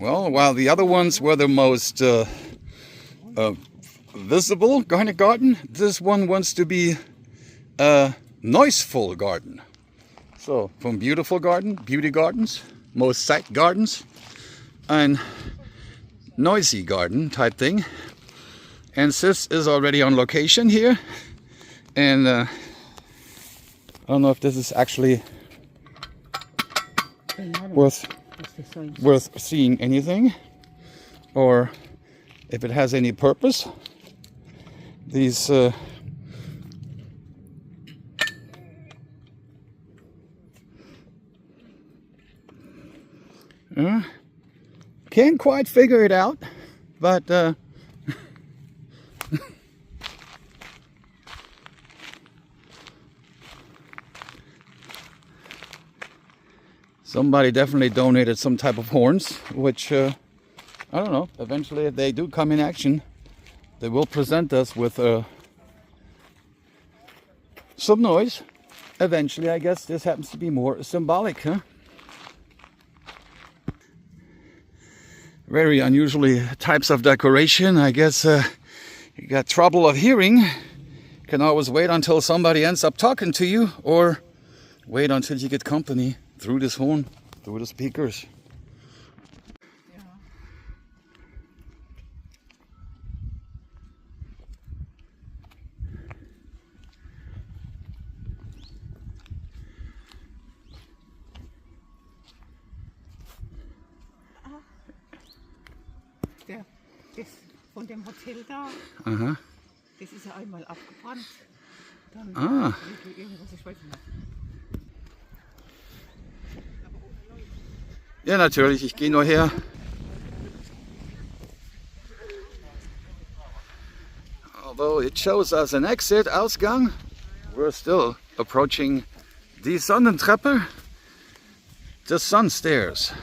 Well, while the other ones were the most visible kind of garden, this one wants to be a noiseful garden. So, from beautiful garden, beauty gardens, most sight gardens, and noisy garden type thing. And Sis is already on location here, and I don't know if this is actually worth seeing anything, or if it has any purpose. These can't quite figure it out, but somebody definitely donated some type of horns, which I don't know, eventually if they do come in action, they will present us with some noise. Eventually, I guess this happens to be more symbolic, huh? Very unusually types of decoration. I guess you got trouble of hearing. You can always wait until somebody ends up talking to you, or wait until you get company through this horn, through the speakers. Das von dem Hotel da, das ist ja einmal abgebrannt. Dann irgendwas, ich weiß nicht. Ja, natürlich, ich gehe nur her. Although it shows us an exit, Ausgang, we're still approaching die Sonnentreppe, the sun stairs.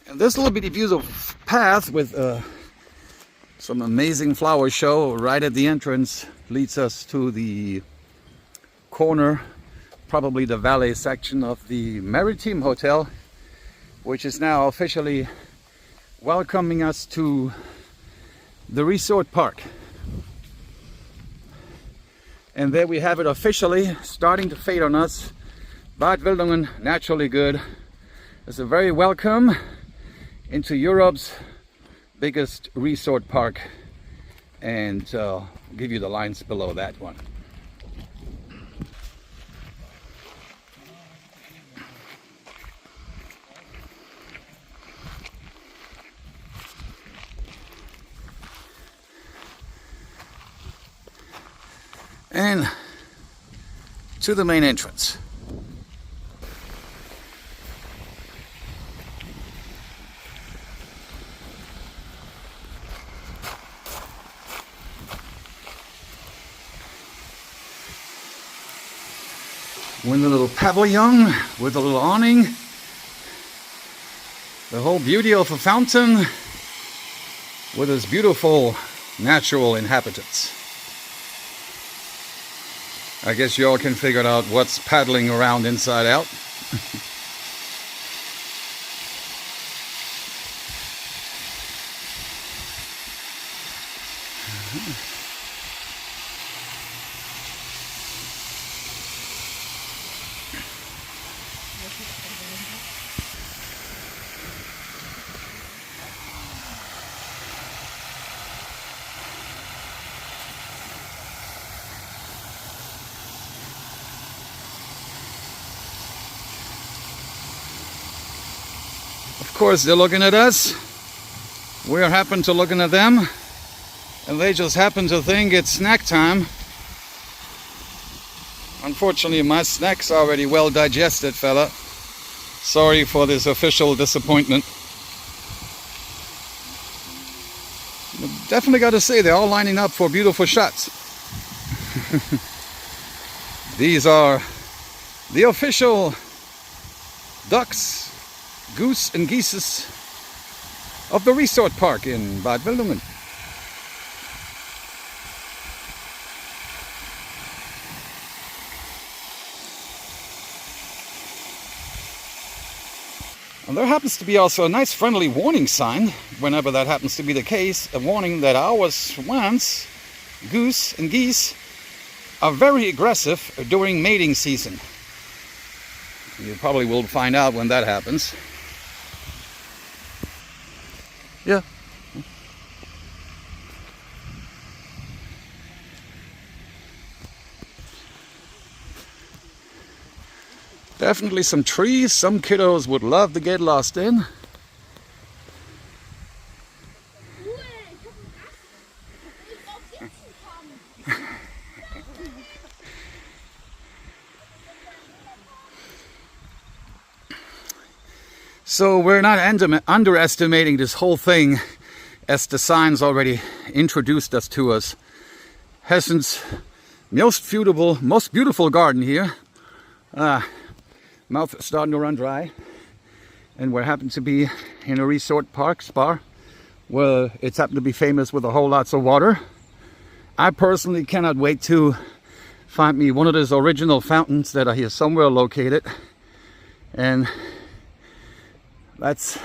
And this little bitty beautiful path with some amazing flower show right at the entrance leads us to the corner, probably the valet section of the Maritime Hotel, which is now officially welcoming us to the resort park. And there we have it officially starting to fade on us. Bad Wildungen, naturally good. It's a very welcome into Europe's biggest resort park, and I'll give you the lines below that one. And to the main entrance. We're in the little pavilion with a little awning. The whole beauty of a fountain with its beautiful natural inhabitants. I guess you all can figure out what's paddling around inside out. Of course, they're looking at us. We happen to looking at them, and they just happen to think it's snack time. Unfortunately, my snack's already well digested, fella. Sorry for this official disappointment. Definitely got to say, they're all lining up for beautiful shots. These are the official ducks, goose and geese of the resort park in Bad Wildungen. And there happens to be also a nice friendly warning sign, whenever that happens to be the case, a warning that our swans, goose and geese are very aggressive during mating season. You probably will find out when that happens. Yeah. Definitely some trees some kiddos would love to get lost in. So we're not underestimating this whole thing, as the signs already introduced us to us. Hessen's most beautiful garden here. Mouth is starting to run dry, and we happen to be in a resort park spa where it's happened to be famous with a whole lots of water. I personally cannot wait to find me one of those original fountains that are here somewhere located, and that's a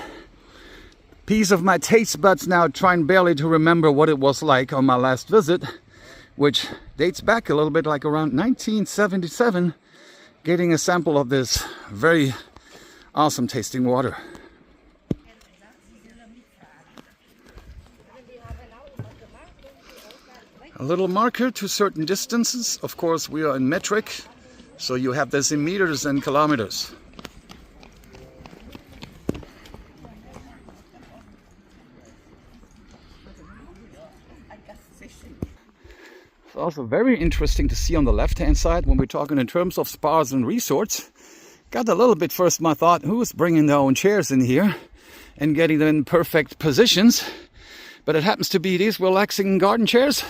piece of my taste buds now, trying barely to remember what it was like on my last visit, which dates back a little bit, like around 1977, getting a sample of this very awesome tasting water. A little marker to certain distances. Of course, we are in metric, so you have this in meters and kilometers. It's also very interesting to see on the left-hand side, when we're talking in terms of spas and resorts. Got a little bit first my thought, who's bringing their own chairs in here and getting them in perfect positions? But it happens to be these relaxing garden chairs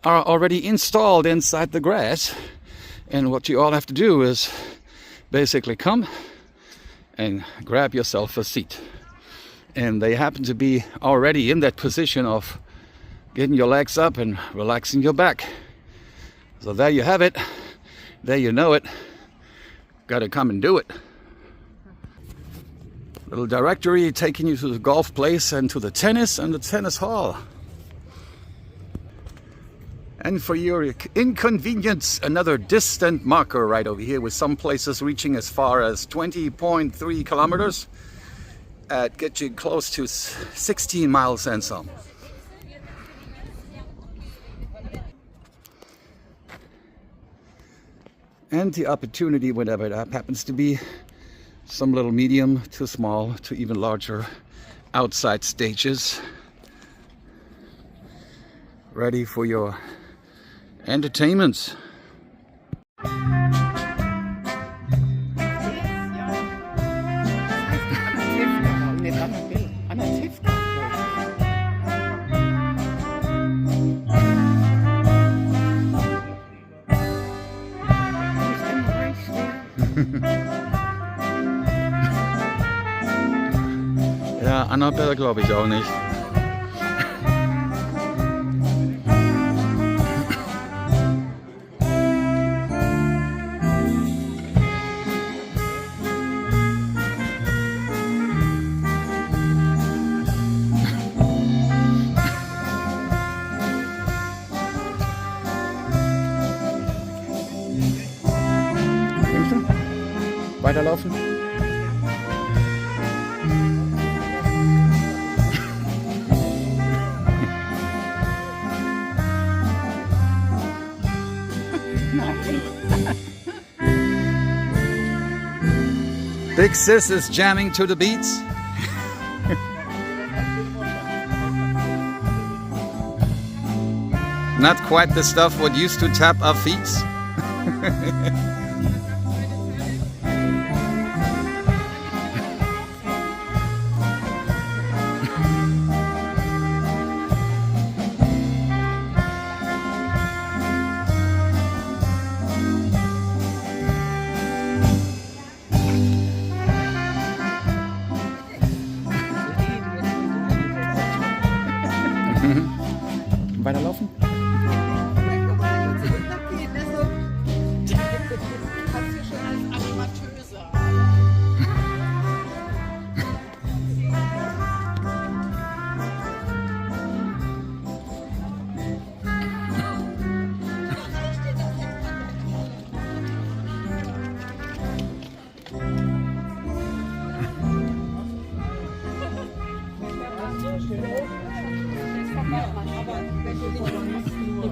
are already installed inside the grass. And what you all have to do is basically come and grab yourself a seat. And they happen to be already in that position of getting your legs up and relaxing your back. So there you have it. There you know it. Gotta come and do it. Little directory taking you to the golf place and to the tennis and the tennis hall. And for your inconvenience, another distant marker right over here, with some places reaching as far as 20.3 kilometers. Get you close to 16 miles and some. And the opportunity, whenever it happens to be, some little medium to small to even larger outside stages ready for your entertainments. Ja, Annabelle glaube ich auch nicht. Weiterlaufen. Big sis is jamming to the beats. Not quite the stuff what used to tap our feet.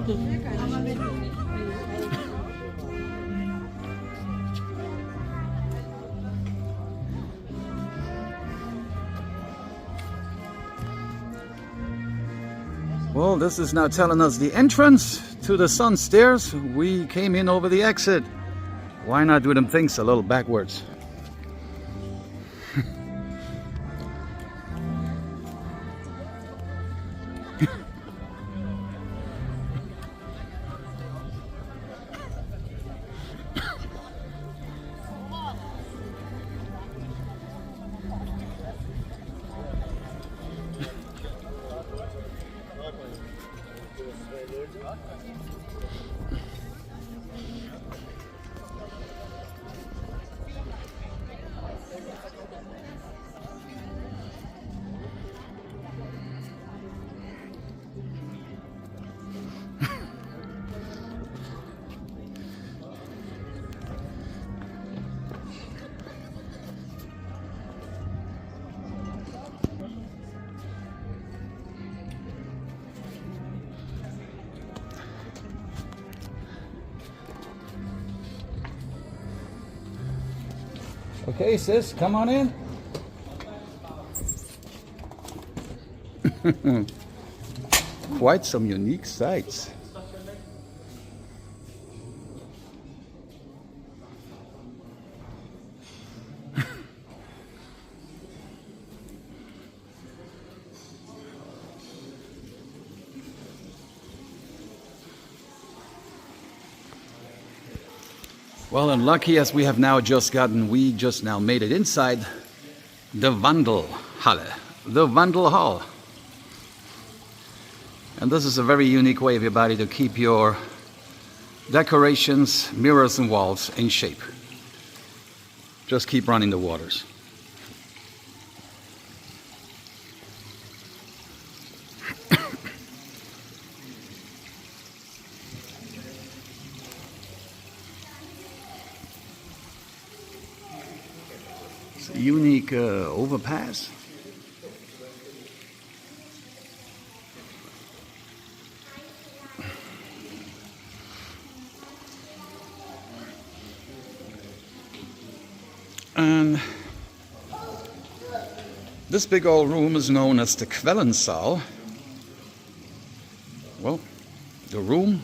Well, this is now telling us the entrance to the sun stairs. We came in over the exit. Why not do them things a little backwards? Okay, sis, come on in. Quite some unique sights. Well, and lucky as we have now just gotten, we just now made it inside the Wandelhalle, the Wandel Hall. And this is a very unique way, everybody, to keep your decorations, mirrors and walls in shape. Just keep running the waters. Unique overpass. And this big old room is known as the Quellensaal. Well, the room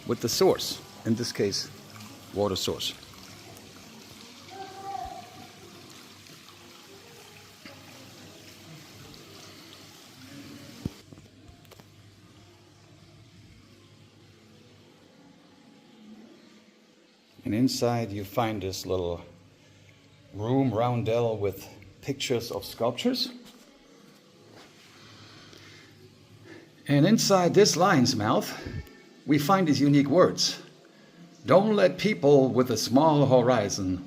with the source, in this case, water source. And inside you find this little room roundel with pictures of sculptures. And inside this lion's mouth, we find these unique words. Don't let people with a small horizon,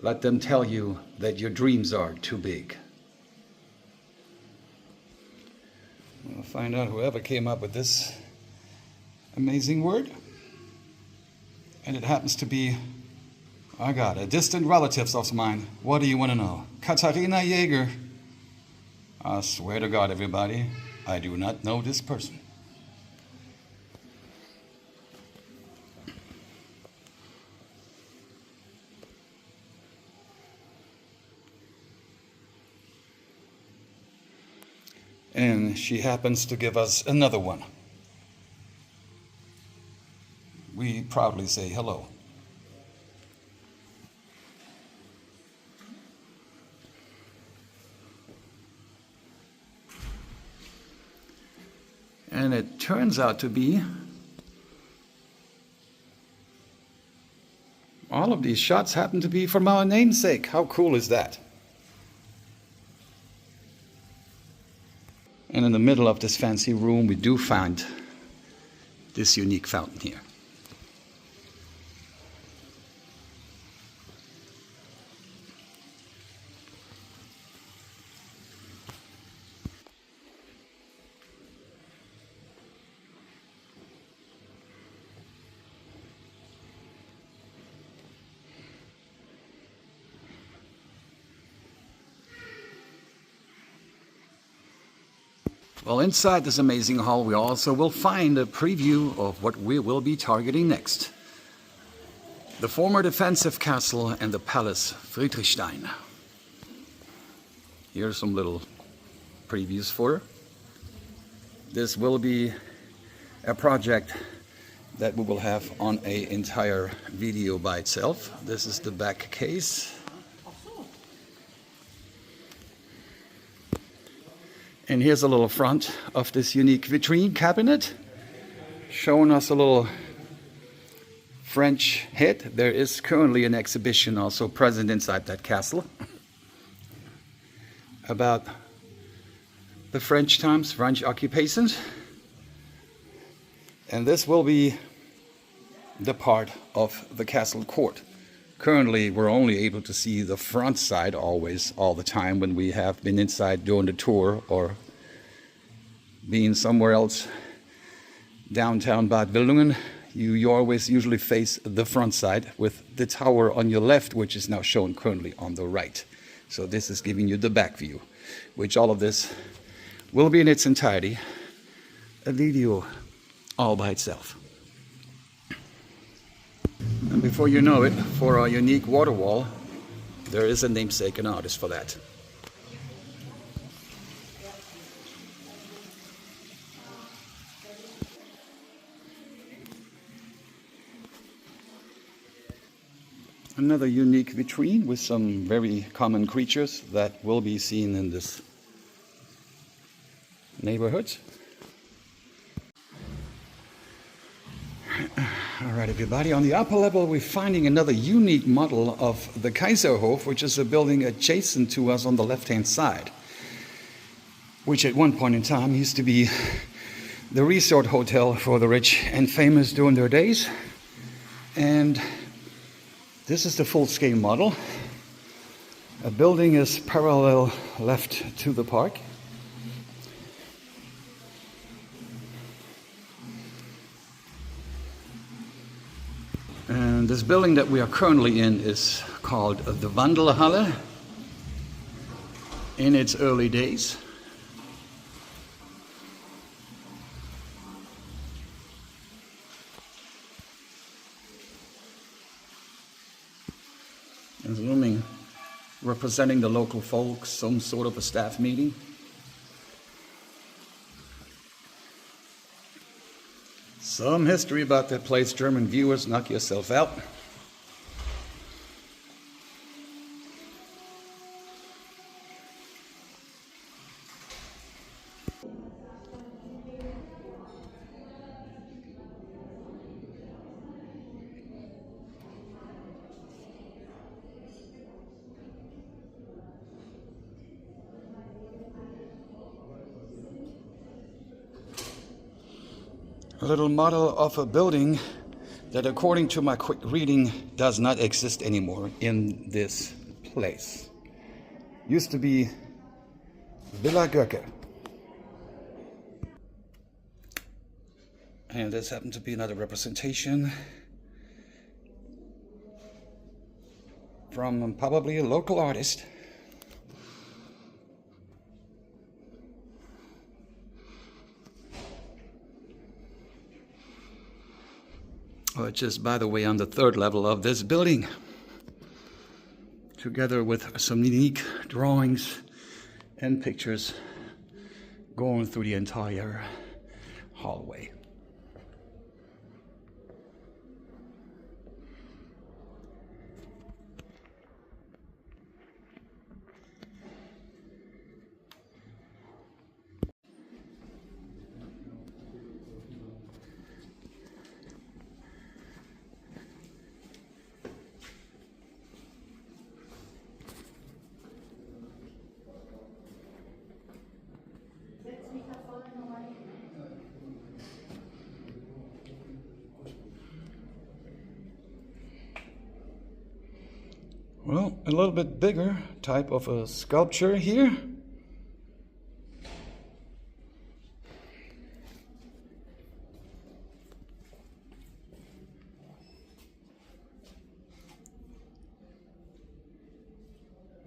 let them tell you that your dreams are too big. We'll find out whoever came up with this amazing word. And it happens to be, oh God, a distant relative of mine. What do you want to know? Katharina Jäger. I swear to God, everybody, I do not know this person. And she happens to give us another one. We proudly say hello. And it turns out to be all of these shots happen to be from our namesake. How cool is that? And in the middle of this fancy room, we do find this unique fountain here. Well, inside this amazing hall, we also will find a preview of what we will be targeting next. The former defensive castle and the palace Friedrichstein. Here's some little previews for. This will be a project that we will have on an entire video by itself. This is the back case. And here's a little front of this unique vitrine cabinet, showing us a little French head. There is currently an exhibition also present inside that castle about the French times, French occupations. And this will be the part of the castle court. Currently, we're only able to see the front side all the time when we have been inside doing the tour or being somewhere else downtown Bad Wildungen. You always usually face the front side with the tower on your left, which is now shown currently on the right. So this is giving you the back view, which all of this will be in its entirety a video all by itself. And before you know it, for our unique water wall, there is a namesake and artist for that. Another unique vitrine with some very common creatures that will be seen in this neighborhood. Alright everybody, on the upper level we're finding another unique model of the Kaiserhof, which is a building adjacent to us on the left hand side, which at one point in time used to be the resort hotel for the rich and famous during their days. And this is the full-scale model. A building is parallel left to the park. And this building that we are currently in is called the Wandel Hall. In its early days, and looming, representing the local folks, some sort of a staff meeting. Some history about that place, German viewers, knock yourself out. A little model of a building that, according to my quick reading, does not exist anymore in this place. Used to be Villa Göcke. And this happened to be another representation from probably a local artist. Which is, by the way, on the third level of this building, together with some unique drawings and pictures going through the entire hallway. Well, a little bit bigger type of a sculpture here.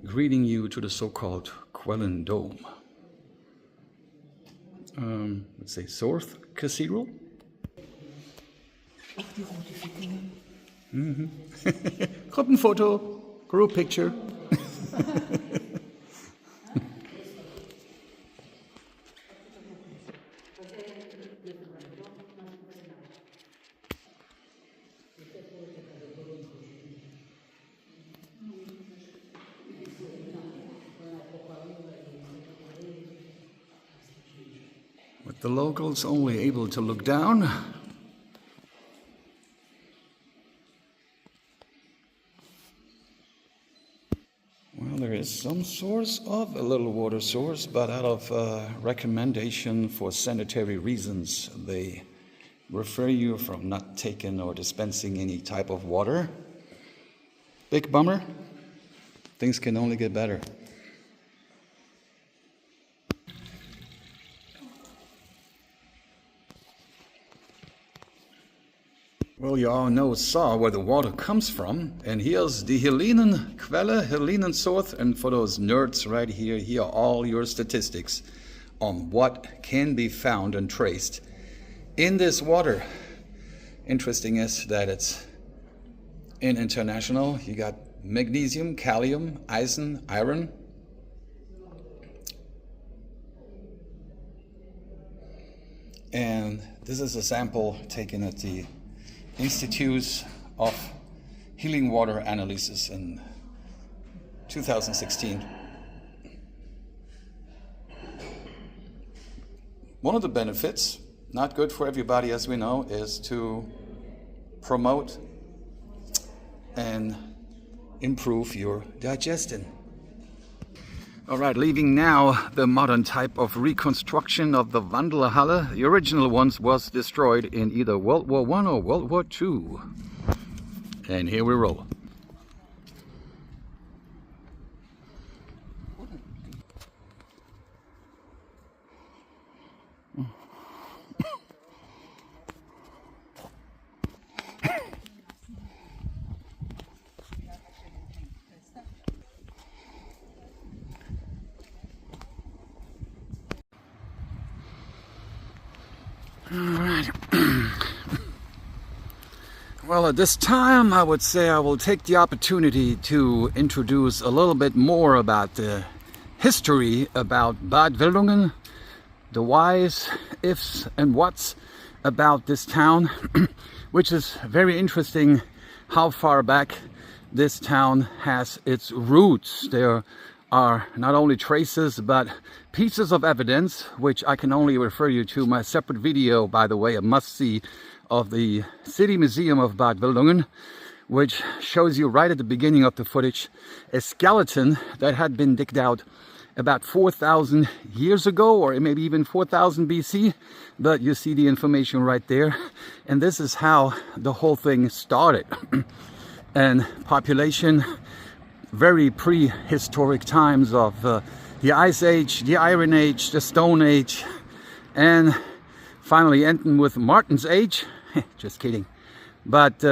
Greeting you to the so-called Quellen Dome. let's say, Sorth Cathedral. Ach, die rote Figur. Gruppenfoto, group picture. With the locals only able to look down. Well, there is some source of a little water source, but out of recommendation for sanitary reasons, they refer you from not taking or dispensing any type of water. Big bummer. Things can only get better. Well, you all saw where the water comes from, and here's the Helenenquelle, Helenensorth, and for those nerds right here, here are all your statistics on what can be found and traced in this water. Interesting is that it's in international. You got magnesium, calcium, iron. And this is a sample taken at the Institute of Healing Water Analysis in 2016. One of the benefits, not good for everybody as we know, is to promote and improve your digestion. All right, leaving now the modern type of reconstruction of the Wandelhalle. The original ones was destroyed in either World War I or World War II. And here we roll. Alright. Well, at this time, I would say I will take the opportunity to introduce a little bit more about the history about Bad Wildungen, the whys, ifs, and whats about this town, which is very interesting how far back this town has its roots. There are not only traces but pieces of evidence, which I can only refer you to my separate video, by the way, a must-see of the City Museum of Bad Wildungen, which shows you right at the beginning of the footage a skeleton that had been digged out about 4,000 years ago, or maybe even 4,000 BC, but you see the information right there. And this is how the whole thing started. And population, very prehistoric times of the Ice Age, the Iron Age, the Stone Age, and finally ending with Martin's Age. Just kidding. But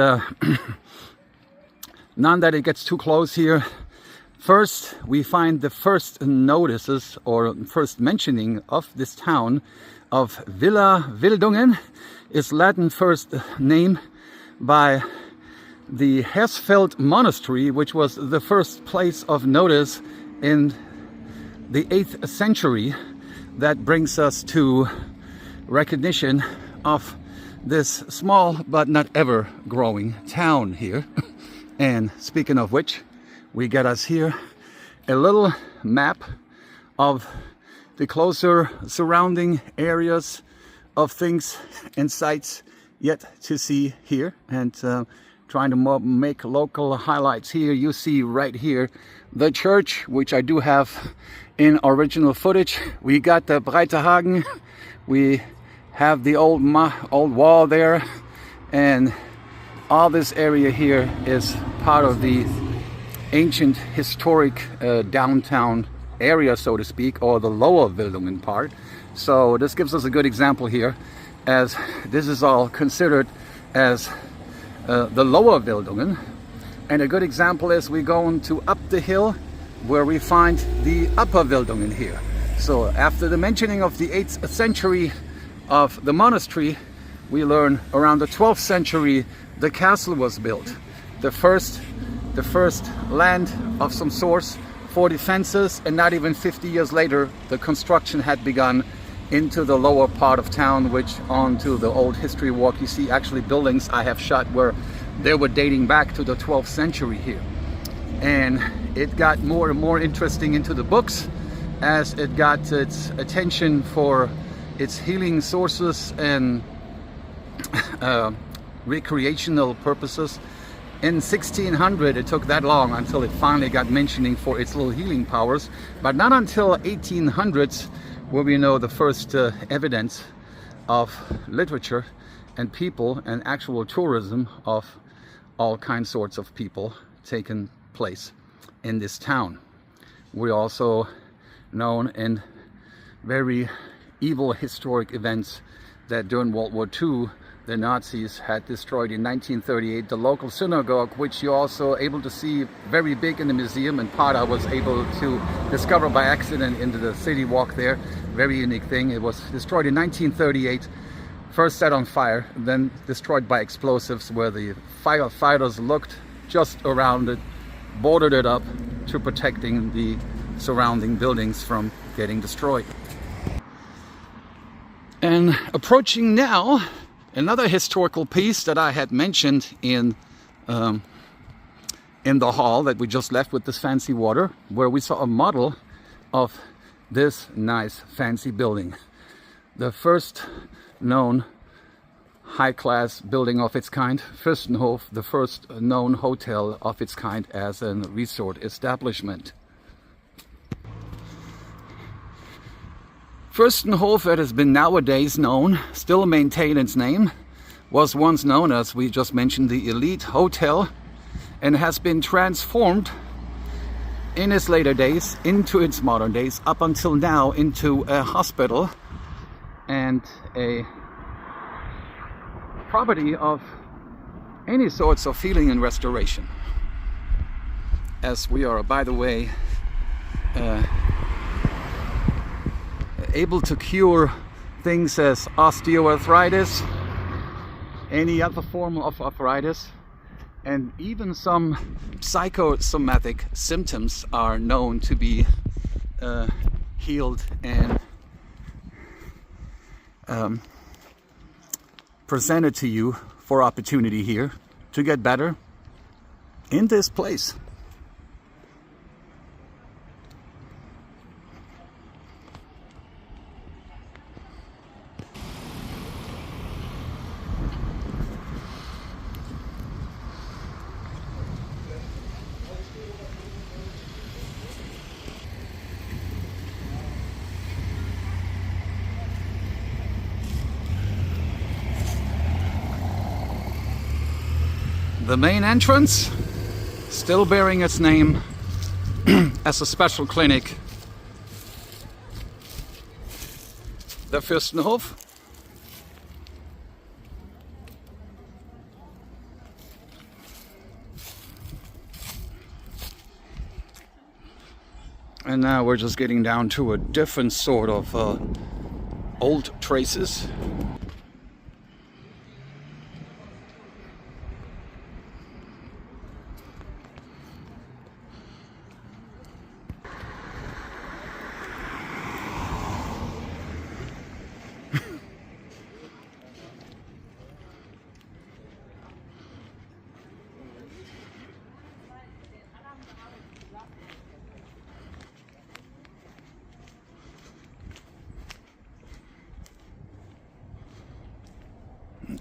none that it gets too close here. First, we find the first notices or first mentioning of this town of Villa Wildungen, is Latin first name by the Hersfeld Monastery, which was the first place of notice in the 8th century. That brings us to recognition of this small but not ever growing town here. And speaking of which, we get us here a little map of the closer surrounding areas of things and sites yet to see here, and trying to make local highlights here. You see right here the church, which I do have in original footage. We got the Breitehagen, we have the old wall there, and all this area here is part of the ancient historic downtown area, so to speak, or the lower Wildungen part. So this gives us a good example here, as this is all considered as the lower Wildungen. And a good example is we go to up the hill where we find the upper Wildungen here. So after the mentioning of the 8th century of the monastery, we learn around the 12th century the castle was built. The first land of some sort for defenses, and not even 50 years later the construction had begun into the lower part of town, which onto the old history walk. You see actually buildings I have shot where they were dating back to the 12th century here. And it got more and more interesting into the books as it got its attention for its healing sources and recreational purposes. In 1600 it took that long until it finally got mentioning for its little healing powers, but not until 1800s where we know the first evidence of literature and people and actual tourism of all kinds sorts of people taking place in this town. We're also known in very evil historic events that during World War II the Nazis had destroyed in 1938 the local synagogue, which you're also able to see very big in the museum, and part I was able to discover by accident into the city walk there. Very unique thing. It was destroyed in 1938, first set on fire, then destroyed by explosives, where the firefighters looked just around it, boarded it up to protecting the surrounding buildings from getting destroyed. And approaching now another historical piece that I had mentioned in the hall that we just left with this fancy water, where we saw a model of this nice fancy building. The first known high-class building of its kind, Fuerstenhof, the first known hotel of its kind as a resort establishment. Fuerstenhof, it has been nowadays known, still maintained its name, was once known, as we just mentioned, the Elite Hotel, and has been transformed in its later days into its modern days, up until now into a hospital and a property of any sorts of healing and restoration. As we are, by the way, able to cure things as osteoarthritis, any other form of arthritis, and even some psychosomatic symptoms are known to be healed and presented to you for opportunity here to get better in this place. The main entrance, still bearing its name as a special clinic, the Fuerstenhof. And now we're just getting down to a different sort of old traces.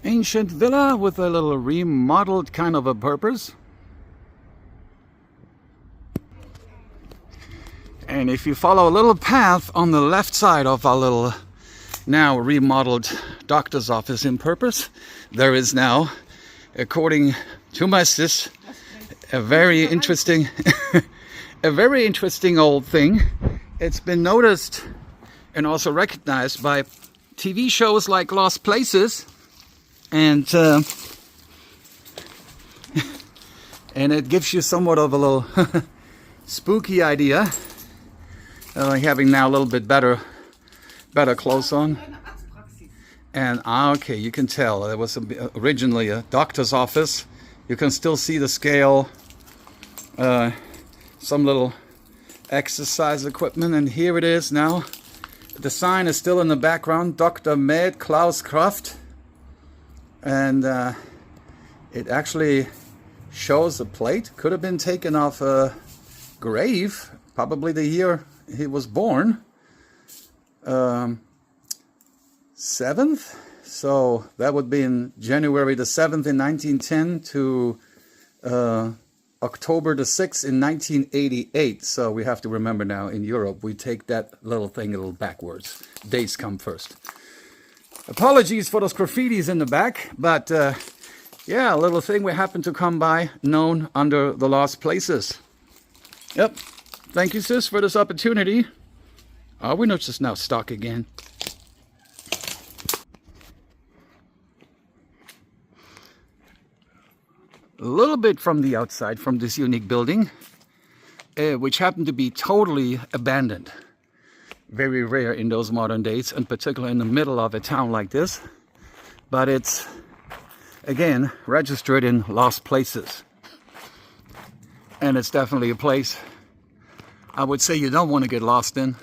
Ancient villa with a little remodeled kind of a purpose. And if you follow a little path on the left side of our little now remodeled doctor's office in purpose, there is now, according to my sis, a very interesting a very interesting old thing. It's been noticed and also recognized by TV shows like Lost Places, and it gives you somewhat of a little spooky idea. having now a little bit better clothes on. And okay, you can tell it was originally a doctor's office. You can still see the scale, some little exercise equipment, and here it is now. The sign is still in the background, Dr. Med Klaus Kraft, and it actually shows a plate. Could have been taken off a grave, probably the year he was born, 7th, so that would be in January the 7th in 1910 to October the 6th in 1988. So we have to remember now, in Europe we take that little thing a little backwards. Days come first. Apologies for those graffitis in the back, but yeah, a little thing we happened to come by, known under the lost places. Yep. Thank you, sis, for this opportunity. Are we not just now stuck again? A little bit from the outside, from this unique building, which happened to be totally abandoned. Very rare in those modern days, and particularly in the middle of a town like this. But it's, again, registered in lost places. And it's definitely a place I would say you don't want to get lost in.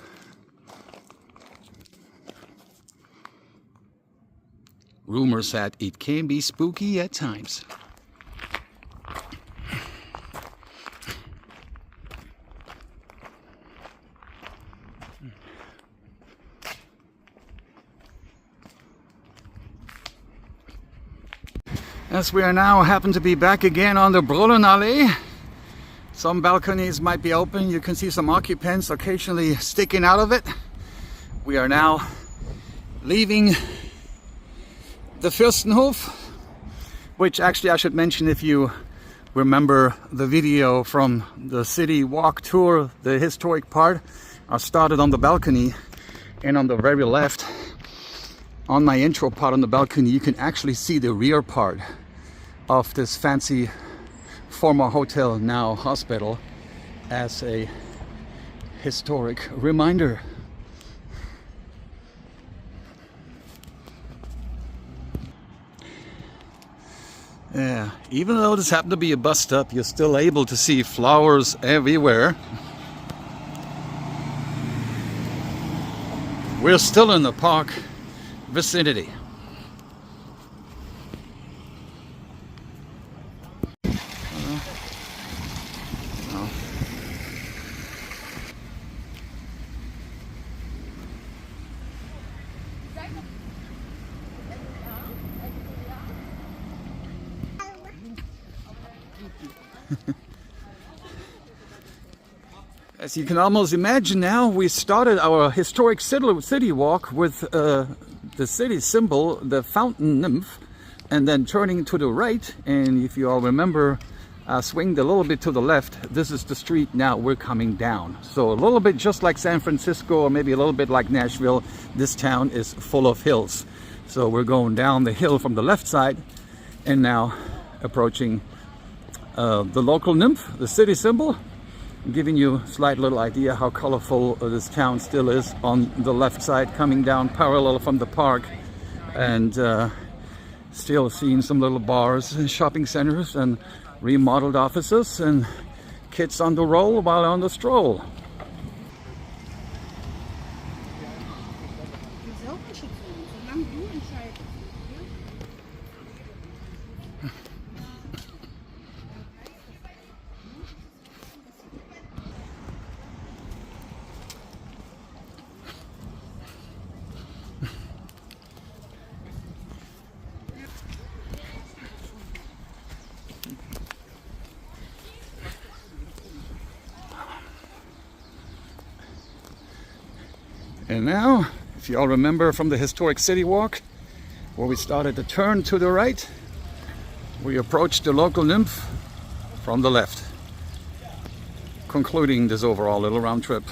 Rumors that it can be spooky at times. As we are now happen to be back again on the Brunnenallee. Some balconies might be open. You can see some occupants occasionally sticking out of it. We are now leaving the Fuerstenhof, which actually I should mention, if you remember the video from the city walk tour, the historic part, I started on the balcony, and on the very left, on my intro part on the balcony, you can actually see the rear part of this fancy former hotel, now hospital, as a historic reminder. Yeah, even though this happened to be a bus stop, you're still able to see flowers everywhere. We're still in the park vicinity. As you can almost imagine now, we started our historic city walk with the city symbol, the fountain nymph, and then turning to the right, and if you all remember, swinged a little bit to the left. This is the street now we're coming down. So a little bit just like San Francisco, or maybe a little bit like Nashville, this town is full of hills. So we're going down the hill from the left side and now approaching the local nymph, the city symbol, giving you a slight little idea how colorful this town still is on the left side, coming down parallel from the park, and still seeing some little bars and shopping centers and remodeled offices and kids on the roll while on the stroll. And now, if you all remember from the historic city walk, where we started to turn to the right, we approached the local nymph from the left, concluding this overall little round trip.